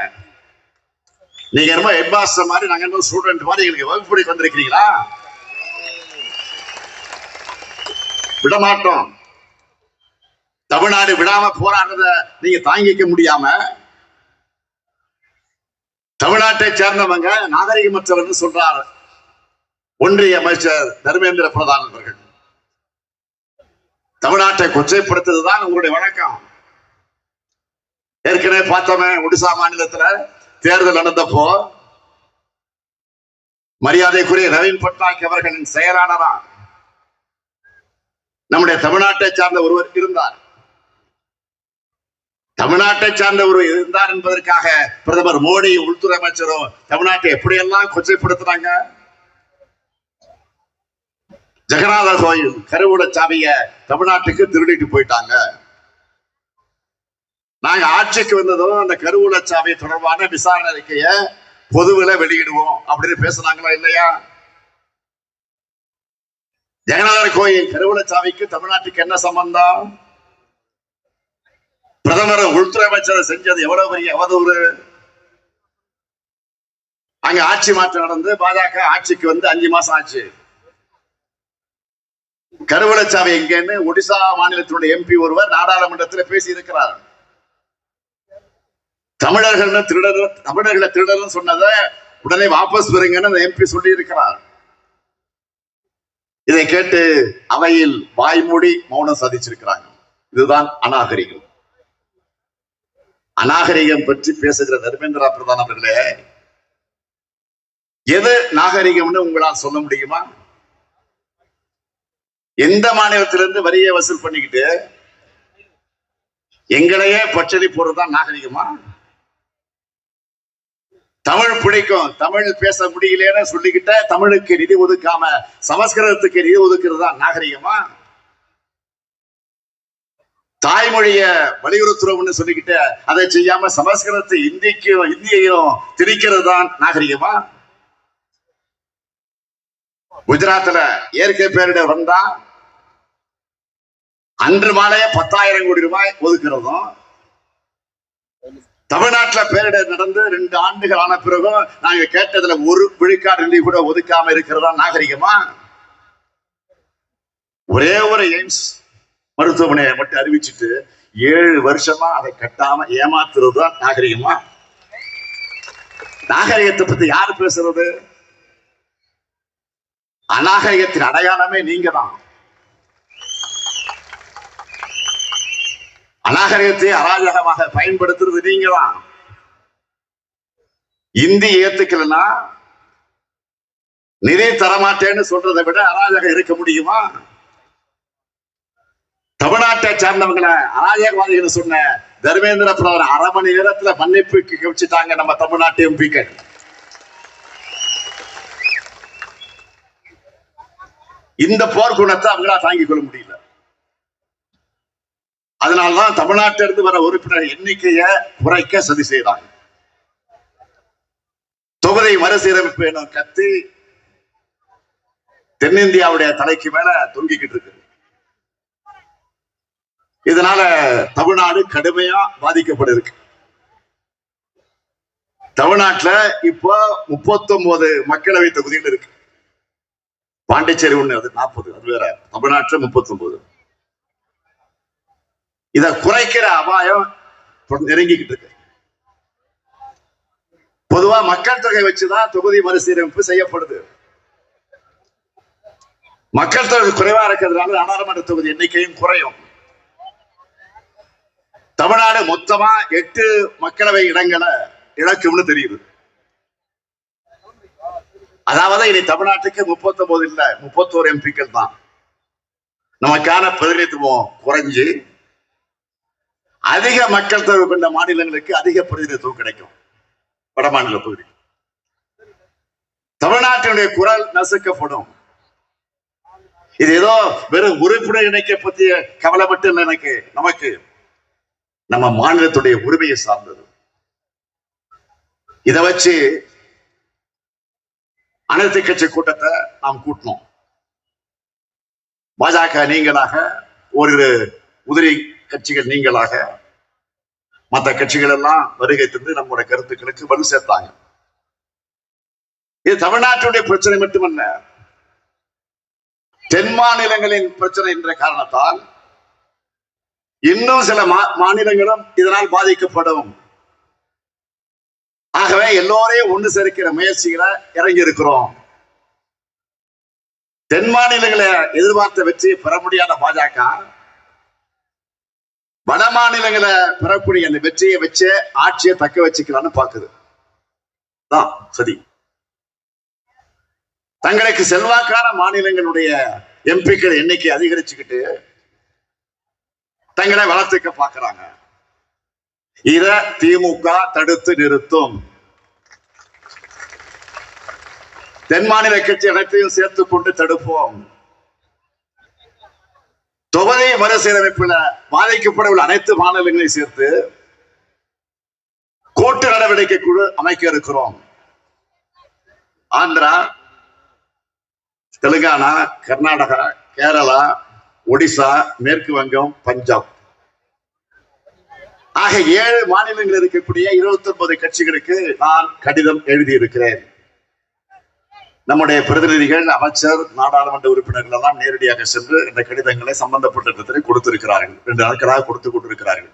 நீங்க ரொம்ப ஹெட்மாஸ்டர் மாதிரி, நாங்க என்ன ஸ்டூடெண்ட் மாதிரி எங்களுக்கு வகுப்பு எடுக்க வந்திருக்கீங்களா? விடமாட்டோம். தமிழ்நாடு விடாம போராடுறத நீங்க தாங்கிக்க முடியாம தமிழ்நாட்டை சேர்ந்தவங்க நாகரிகமற்றவர்கள் சொல்றாரு ஒன்றிய அமைச்சர் தர்மேந்திர பிரதான் அவர்கள். தமிழ்நாட்டை கொச்சைப்படுத்துவதுதான் உங்களுடைய வழக்கம். ஏற்கனவே பார்த்தோமே, ஒடிசா மாநிலத்துல தேர்தல் நடந்தப்போ மரியாதைக்குரிய நவீன் பட்நாயக் அவர்களின் செயலாளரா நம்முடைய தமிழ்நாட்டை சார்ந்த ஒருவர் இருந்தார். தமிழ்நாட்டை சார்ந்த ஒருவர் இருந்தார் என்பதற்காக பிரதமர் மோடி, உள்துறை அமைச்சரும் தமிழ்நாட்டை எப்படியெல்லாம் கொச்சைப்படுத்துறாங்க. ஜெகநாத கோயில் கருவூல சாவிய தமிழ்நாட்டுக்கு திருடிட்டு போயிட்டாங்க. நாங்க ஆட்சிக்கு வந்ததும் அந்த கருவூல சாவி தொடர்பான விசாரணை அறிக்கைய பொதுவில வெளியிடுவோம் அப்படின்னு பேசுனாங்களா இல்லையா? ஜெகநாத கோயில் கருவூல சாவிக்கு தமிழ்நாட்டுக்கு என்ன சம்பந்தம்? பிரதமர் உள்துறை அமைச்சர் செஞ்சது எவ்வளவு பெரிய அவதூறு. அங்க ஆட்சி மாற்றம் நடந்து பாஜக ஆட்சிக்கு வந்து 5 மாசம் ஆச்சு. கருவூலச்சாவி எங்கன்னு ஒடிசா மாநிலத்தினுடைய எம்பி ஒருவர் நாடாளுமன்றத்தில் பேசி இருக்கிறார். தமிழர்களை திருடர் சொன்னதை உடனே வாபஸ் பெறுங்கன்னு அந்த எம்பி சொல்லி இருக்கிறார். இதை கேட்டு அவையில் வாய்மூடி மௌனம் சாதிச்சிருக்கிறாங்க. இதுதான் அநாகரிகம். அநாகரிகம் பற்றி பேசுகிற தர்மேந்திர பிரதான் அவர்களே, எது நாகரிகம்னு உங்களால் சொல்ல முடியுமா? எந்த மாநிலத்திலிருந்து வரியை வசூல் பண்ணிக்கிட்டு எங்களையே பச்சடி போடுறதுதான் நாகரிகமா? தமிழ் பிடிக்கும், தமிழ் பேச முடியலன்னு சொல்லிக்கிட்ட தமிழுக்கு நிதி ஒதுக்காம சமஸ்கிருதத்துக்கு நிதி ஒதுக்குறது தான் நாகரிகமா? தாய்மொழிய வலியுறுத்துறோம்னு சொல்லிக்கிட்டு அதை செய்யாம சமஸ்கிருதத்தை இந்தியையும் திணிக்கிறது தான் நாகரிகமா? குஜராத்ல இயற்கை பேரிடர் வந்தா அன்று மாலையே 10,000 கோடி ரூபாய் ஒதுக்குறதும், தமிழ்நாட்டுல பேரிடர் நடந்து 2 ஆண்டுகள் ஆன பிறகும் நாங்க கேட்டதுல 1 விழுக்காடு நிதி கூட ஒதுக்காம இருக்கிறதா நாகரிகமா? ஒரே ஒரு எய்ம்ஸ் மருத்துவமனையை மட்டும் அறிவிச்சுட்டு 7 வருஷமா அதை கட்டாம ஏமாத்துறது தான் நாகரிகமா? நாகரிகத்தை பத்தி யாரு பேசுறது? அநாகரிகத்தின் அடையாளமே நீங்க தான். அநாகரிகத்தை அராஜகமாக பயன்படுத்துறது நீங்க தான். இந்தி ஏத்துக்கலன்னா நிதி தரமாட்டேன்னு சொல்றதை விட அராஜகம் இருக்க முடியுமா? தமிழ்நாட்டை சார்ந்தவங்களை அராஜகவாதிகள் சொன்ன தர்மேந்திர பிரதான் 1/2 மணி நேரத்துல மன்னிப்பு வச்சுட்டாங்க நம்ம தமிழ்நாட்டு எம்பிக்கள். இந்த போர்க்குணத்தை அவங்களா தாங்கிக் கொள்ள முடியல. அதனால்தான் தமிழ்நாட்டிலிருந்து வர உறுப்பினர் எண்ணிக்கையை குறைக்க சதி செய்யறாங்க. தொகுதி மறுசீரமைப்பு எனும் கத்தி தென்னிந்தியாவுடைய தலைக்கு மேல தொங்கிக்கிட்டு இருக்கு. இதனால தமிழ்நாடு கடுமையா பாதிக்கப்பட்டிருக்கு. தமிழ்நாட்டுல இப்போ 39 மக்களவை தொகுதிகள் இருக்கு. பாண்டிச்சேரி ஒண்ணு, அது 40, அது வேற. தமிழ்நாட்டுல 39. இத குறைக்கிற அபாயம் நெருங்கிக்கிட்டு இருக்கு. பொதுவா மக்கள் தொகை வச்சுதான் தொகுதி மறுசீரமைப்பு செய்யப்படுது. மக்கள் தொகை குறைவா இருக்கிறதுனால நாடாளுமன்ற தொகுதி எண்ணிக்கையும் குறையும். தமிழ்நாடு மொத்தமா 8 மக்களவை இடங்களை இழக்கும்னு தெரியுது. அதாவது இனி தமிழ்நாட்டுக்கு 39 இல்ல, 31 எம்பிக்கள் தான். நமக்கான பிரதிநிதித்துவம் குறைஞ்சு அதிக மக்கள் தொகை கொண்ட மாநிலங்களுக்கு அதிக பிரதிநிதித்துவம் கிடைக்கும். வட மாநில பகுதி தமிழ்நாட்டினுடைய குரல் நசுக்கப்படும். இது ஏதோ வெறும் உறுப்பினர் இணைக்க பற்றிய கவலை மட்டும் இல்லை. நமக்கு நம்ம மாநிலத்துடைய உரிமையை சார்ந்தது. இதை வச்சு அனைத்து கட்சி கூட்டத்தை நாம் கூட்டணும். பாஜக நீங்களாக, ஒரு உதிரி கட்சிகள் நீங்களாக, மற்ற கட்சிகள் எல்லாம் வருகை தந்து நம்முடைய கருத்துக்களுக்கு வலு சேர்த்தாங்க. இது தமிழ்நாட்டுடைய பிரச்சனை மட்டுமல்ல, தென் மாநிலங்களின் பிரச்சனை என்ற காரணத்தால் இன்னும் சில மாநிலங்களும் இதனால் பாதிக்கப்படும். ஆகவே எல்லோரையும் ஒன்று சேர்க்கிற முயற்சிகளை இறங்கி இருக்கிறோம். தென் மாநிலங்களை எதிர்பார்த்த வெற்றியை பெற முடியாத பாஜக வட மாநிலங்களை பெறக்கூடிய அந்த வெற்றியை வச்சு ஆட்சியை தக்க வச்சுக்கலான்னு பாக்குது. சரி, தங்களுக்கு செல்வாக்கான மாநிலங்களுடைய எம்பிக்கள் எண்ணிக்கை அதிகரிச்சுக்கிட்டு தங்களை வளர்த்துக்க பாக்குறாங்க. இத திமுக தடுத்து நிறுத்தும். தென் மாநில கட்சி அனைத்தையும் சேர்த்துக் கொண்டு தடுப்போம். தொகுதி மறுசீரமைப்புல பாதிக்கப்படவுள்ள அனைத்து மாநிலங்களையும் சேர்த்து கூட்டு நடவடிக்கை குழு அமைக்க இருக்கிறோம். ஆந்திரா, தெலுங்கானா, கர்நாடகா, கேரளா, ஒடிசா, மேற்கு வங்கம், பஞ்சாப் ஆக 7 மாநிலங்கள் இருக்கக்கூடிய 29 கட்சிகளுக்கு நான் கடிதம் எழுதியிருக்கிறேன். நம்முடைய பிரதிநிதிகள், அமைச்சர், நாடாளுமன்ற உறுப்பினர்கள் எல்லாம் நேரடியாக சென்று இந்த கடிதங்களை சம்பந்தப்பட்ட இடத்திலே கொடுத்திருக்கிறார்கள். 2 நாட்களாக கொடுத்து கொண்டிருக்கிறார்கள்.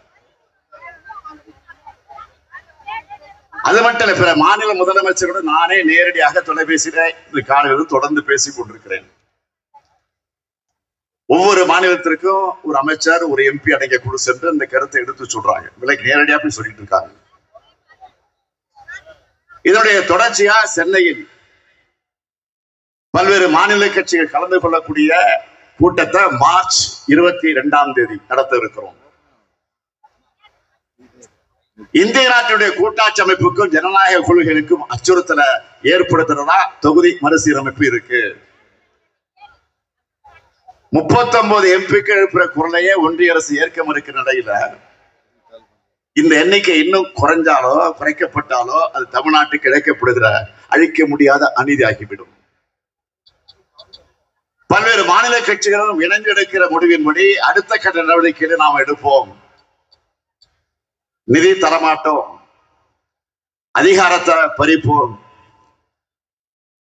அது மட்டும் இல்ல, பிற மாநில முதலமைச்சருடன் நானே நேரடியாக தொலைபேசியில இந்த காலையில் தொடர்ந்து பேசிக் கொண்டிருக்கிறேன். ஒவ்வொரு மாநிலத்திற்கும் ஒரு அமைச்சர், ஒரு எம்பி அடங்கிய குழு சென்று இந்த கருத்தை எடுத்து சொல்றாங்க. விலைக்கு நேரடியா போய் சொல்லிட்டு இருக்காங்க. இதனுடைய தொடர்ச்சியா சென்னையில் பல்வேறு மாநில கட்சிகள் கலந்து கொள்ளக்கூடிய கூட்டத்தை மார்ச் 22ஆம் தேதி நடத்த இருக்கிறோம். இந்திய நாட்டுடைய கூட்டாட்சி அமைப்புக்கும் ஜனநாயக கொள்கைகளுக்கும் அச்சுறுத்தலை ஏற்படுத்துறதா தொகுதி மறுசீரமைப்பு இருக்கு. 39 எம்பிக்கள் எழுப்புற குரலையே ஒன்றிய அரசு ஏற்க மறுக்கிற நிலையில இந்த எண்ணிக்கை இன்னும் குறைஞ்சாலோ குறைக்கப்பட்டாலோ அது தமிழ்நாட்டுக்கு இழைக்கப்படுகிற அழிக்க முடியாத அநீதி ஆகிவிடும். பல்வேறு மாநில கட்சிகளும் இணைந்தெடுக்கிற முடிவின்படி அடுத்த கட்ட நடவடிக்கைகளை நாம் எடுப்போம். நிதி தரமாட்டோம், அதிகாரத்தை பறிப்போம்,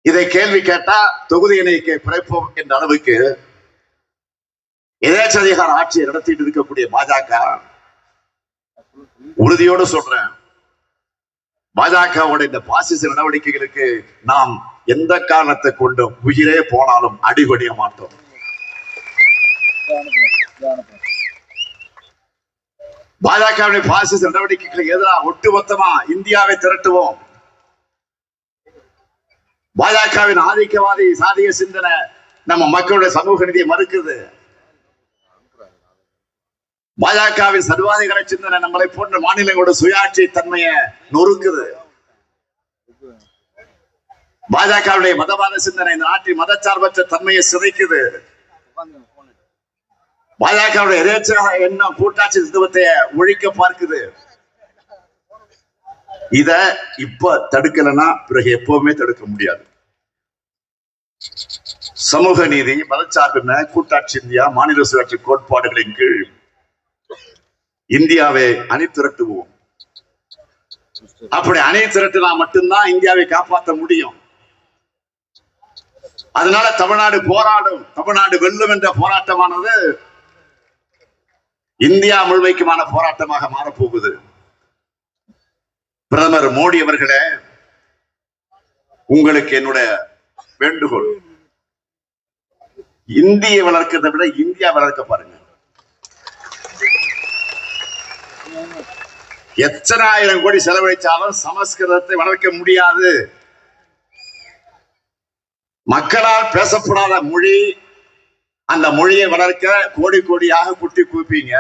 இதை கேள்வி கேட்டா தொகுதி எண்ணிக்கை குறைப்போம் என்ற அளவுக்கு எதேச்சதிகார ஆட்சியை நடத்திட்டு இருக்கக்கூடிய பாஜக, உறுதியோடு சொல்றேன், பாஜகவுடைய இந்த பாசிச நடவடிக்கைகளுக்கு நாம் எந்த காரணத்தை கொண்டும் உயிரே போனாலும் அடிபடிய மாட்டோம். பாஜகவுடைய பாசிச நடவடிக்கைகளுக்கு எதிராக ஒட்டுமொத்தமா இந்தியாவை திரட்டுவோம். பாஜகவின் ஆதிக்கவாதி சாதிய சிந்தனை நம்ம மக்களுடைய சமூக நீதியை மறுக்குது. பாஜகவின் சர்வாதிகார சிந்தனை நம்மளை போன்ற மாநிலங்களோட சுயாட்சி தன்மையை நொறுக்குது. பாஜகவுடைய மதவாத சிந்தனை இந்த நாட்டின் மதச்சார்பற்ற தன்மையை சிதைக்குது. பாஜகவுடைய எதேச்சையாக எண்ணம் கூட்டாட்சி தத்துவத்தை ஒழிக்க பார்க்குது. இத இப்ப தடுக்கலன்னா பிறகு எப்பவுமே தடுக்க முடியாது. சமூக நீதி, மதச்சார்பின்மை, கூட்டாட்சி இந்தியா, மாநில சுயாட்சி கோட்பாடுகளின் கீழ் இந்தியாவை அணி திரட்டுவோம். அப்படி அணி திரட்டினா மட்டும்தான் இந்தியாவை காப்பாற்ற முடியும். அதனால தமிழ்நாடு போராடும், தமிழ்நாடு வெல்லும் என்ற போராட்டமானது இந்தியா முழுமைக்குமான போராட்டமாக மாறப்போகுது. பிரதமர் மோடி அவர்களே, உங்களுக்கு என்னுடைய வேண்டுகோள், இந்தியை வளர்க்கிறதை விட இந்தியா வளர்க்க பாருங்க. எத்தனை ஆயிரம் கோடி செலவழிச்சாலும் சமஸ்கிருதத்தை வளர்க்க முடியாது. மக்களால் பேசப்படாத மொழி, அந்த மொழியை வளர்க்க கோடி கோடியாக குட்டி கூப்பீங்க.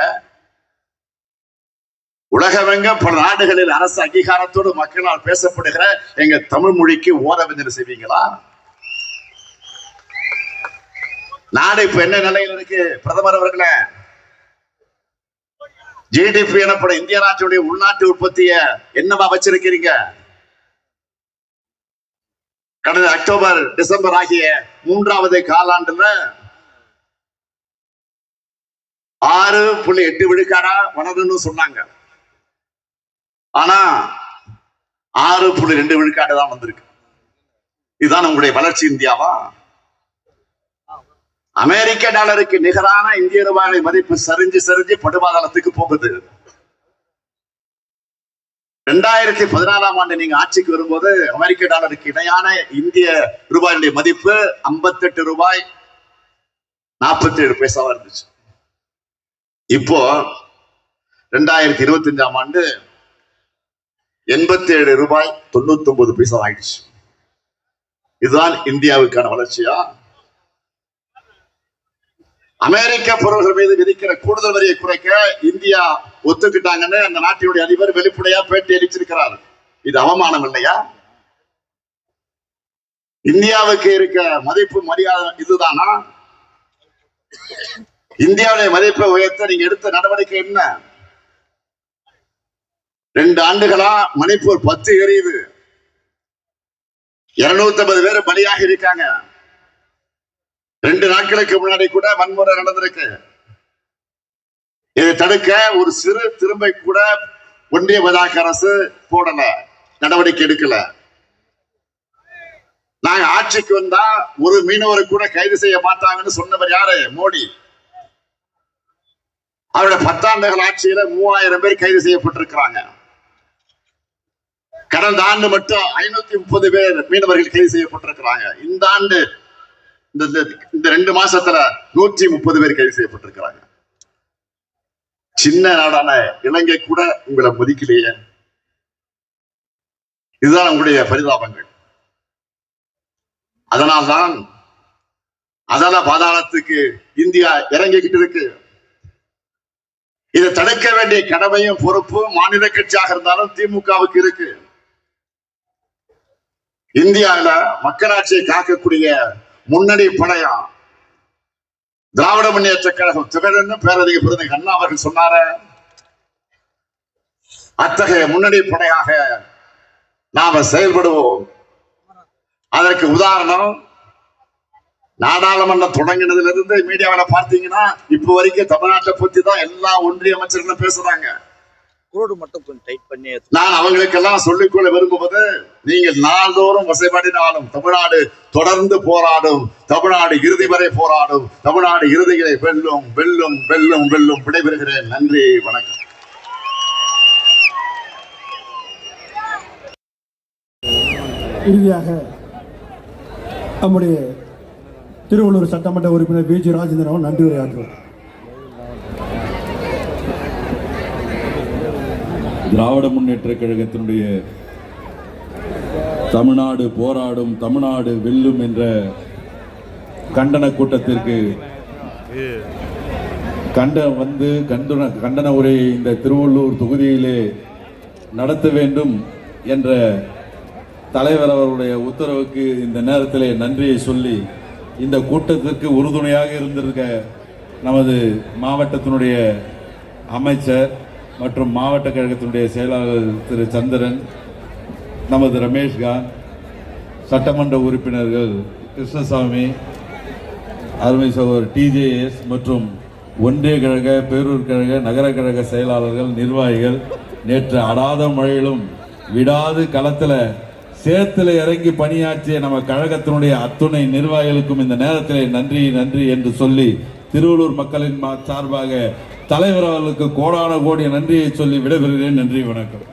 உலகமெங்க பல நாடுகளில் அரசு அங்கீகாரத்தோடு மக்களால் பேசப்படுகிற எங்க தமிழ் மொழிக்கு ஓரவஞ்சனை செய்வீங்களா? நாடு இப்ப என்ன நிலையில் இருக்கு? பிரதமர் அவர்களே, ஜிடிபி எனப்படும் இந்திய நாட்டுடைய உள்நாட்டு உற்பத்திய என்னவா வச்சிருக்கிறீங்க? கடந்த அக்டோபர் டிசம்பர் ஆகிய 3வது காலாண்டுல 6.8 விழுக்காடா வளருன்னு சொன்னாங்க. ஆனா 6.2 விழுக்காடு தான் வந்திருக்கு. இதுதான் உங்களுடைய வளர்ச்சி இந்தியாவா? அமெரிக்க டாலருக்கு நிகரான இந்திய ரூபாய் மதிப்பு சரிஞ்சு சரிஞ்சு படுபாதாளத்துக்கு போகுது. 2014ஆம் ஆண்டு நீங்க ஆட்சிக்கு வரும்போது அமெரிக்க டாலருக்கு இணையான இந்திய ரூபாயுடைய மதிப்பு 58 ரூபாய் 47 பைசாவா இருந்துச்சு. இப்போ 2025ஆம் ஆண்டு 87 ரூபாய் 99 பைசா ஆயிடுச்சு. இதுதான் இந்தியாவுக்கான வளர்ச்சியா? அமெரிக்க பொருள்கள் மீது விதிக்கிற கூடுதல் வரியை குறைக்க இந்தியா ஒத்துக்கிட்டாங்கன்னு அந்த நாட்டினுடைய அதிபர் வெளிப்படையா பேட்டி அளிச்சிருக்கிறார். இது அவமானம் இல்லையா? இந்தியாவுக்கு இருக்க மதிப்பு மரியாதை இதுதானா? இந்தியாவுடைய மதிப்பை உயர்த்த நீங்க எடுத்த நடவடிக்கை என்ன? 2 ஆண்டுகளா மணிப்பூர் 10 எரியுது, 250 பேர் பலியாக இருக்காங்க. 2 நாட்களுக்கு முன்னாடி கூட வன்முறை நடந்திருக்கு. இதை தடுக்க ஒரு சிறு திரும்பை கூட ஒன்றிய பாஜக அரசு போடல, நடவடிக்கை எடுக்கல. நாங்க ஆட்சிக்கு வந்தா ஒரு மீனவரை கூட கைது செய்ய மாட்டாங்கன்னு சொன்னவர் யாரு? மோடி. அவருடைய 10 ஆண்டுகள் ஆட்சியில 3000 பேர் கைது செய்யப்பட்டிருக்கிறாங்க. கடந்த ஆண்டு மட்டும் 530 பேர் மீனவர்கள் கைது செய்யப்பட்டிருக்கிறாங்க. இந்த ஆண்டு இந்த 2 மாசத்துல 130 பேர் கைது செய்யப்பட்டிருக்கிறாங்க. சின்ன நாடான இலங்கை கூட உங்களை மதிக்கலையே. இதுதான் உங்களுடைய பரிதாபங்கள். அதனால்தான் அதால பாதாளத்துக்கு இந்தியா இறங்கிக்கிட்டு இருக்கு. இதை தடுக்க வேண்டிய கடமையும் பொறுப்பும் மாநில கட்சியாக இருந்தாலும் திமுகவுக்கு இருக்கு. இந்தியாவில மக்களாட்சியை காக்கக்கூடிய முன்னணி படையா திராவிட முன்னேற்ற கழகம் திகழ்ந்து பேரறிஞர் பெருந்தகை அண்ணா அவர்கள் சொன்னார, அத்தகைய முன்னணி படையாக நாம செயல்படுவோம். அதற்கு உதாரணம், நாடாளுமன்றம் தொடங்கினதிலிருந்து மீடியாவில பார்த்தீங்கன்னா இப்ப வரைக்கும் தமிழ்நாட்டை பத்தி தான் எல்லா ஒன்றிய அமைச்சர்களும் பேசுறாங்க. நான் அவங்களுக்கெல்லாம் சொல்லிக்கொள்ள விரும்புவது, நீங்கள் நாள்தோறும் வசைபாடினாலும் தமிழ்நாடு தொடர்ந்து போராடும், தமிழ்நாடு இறுதி வரை போராடும், தமிழ்நாடு இறுதிகளை வெல்லும் வெல்லும் வெல்லும் வெல்லும். விடைபெறுகிறேன். நன்றி, வணக்கம். இறுதியாக நம்முடைய திருவள்ளூர் சட்டமன்ற உறுப்பினர் வி.ஜி. ராஜேந்திரன் அவர்கள் நன்றி உரையாற்றுவார். திராவிட முன்னேற்ற கழகத்தினுடைய தமிழ்நாடு போராடும், தமிழ்நாடு வெல்லும் என்ற கண்டன கூட்டத்திற்கு கண்டன உரையை இந்த திருவள்ளூர் தொகுதியிலே நடத்த வேண்டும் என்ற தலைவர் அவருடைய உத்தரவுக்கு இந்த நேரத்திலே நன்றியை சொல்லி, இந்த கூட்டத்திற்கு உறுதுணையாக இருந்திருக்க நமது மாவட்டத்தினுடைய அமைச்சர் மற்றும் மாவட்ட கழகத்தினுடைய செயலாளர் திரு சந்திரன், நமது ரமேஷ்காந்த், சட்டமன்ற உறுப்பினர்கள் கிருஷ்ணசாமி, அருமை சகோதரர் TJS மற்றும் ஒன்றிய கழக, பேரூர் கழக, நகர கழக செயலாளர்கள், நிர்வாகிகள், நேற்று அடாத மழையிலும் விடாது களத்தில் சேத்துல இறங்கி பணியாற்றிய நம்ம கழகத்தினுடைய அத்துணை நிர்வாகிகளுக்கும் இந்த நேரத்திலே நன்றி நன்றி என்று சொல்லி, திருவள்ளூர் மக்களின் சார்பாக தலைவர் அவர்களுக்கு கோடான கோடி நன்றியை சொல்லி விடைபெறுகிறேன். நன்றி, வணக்கம்.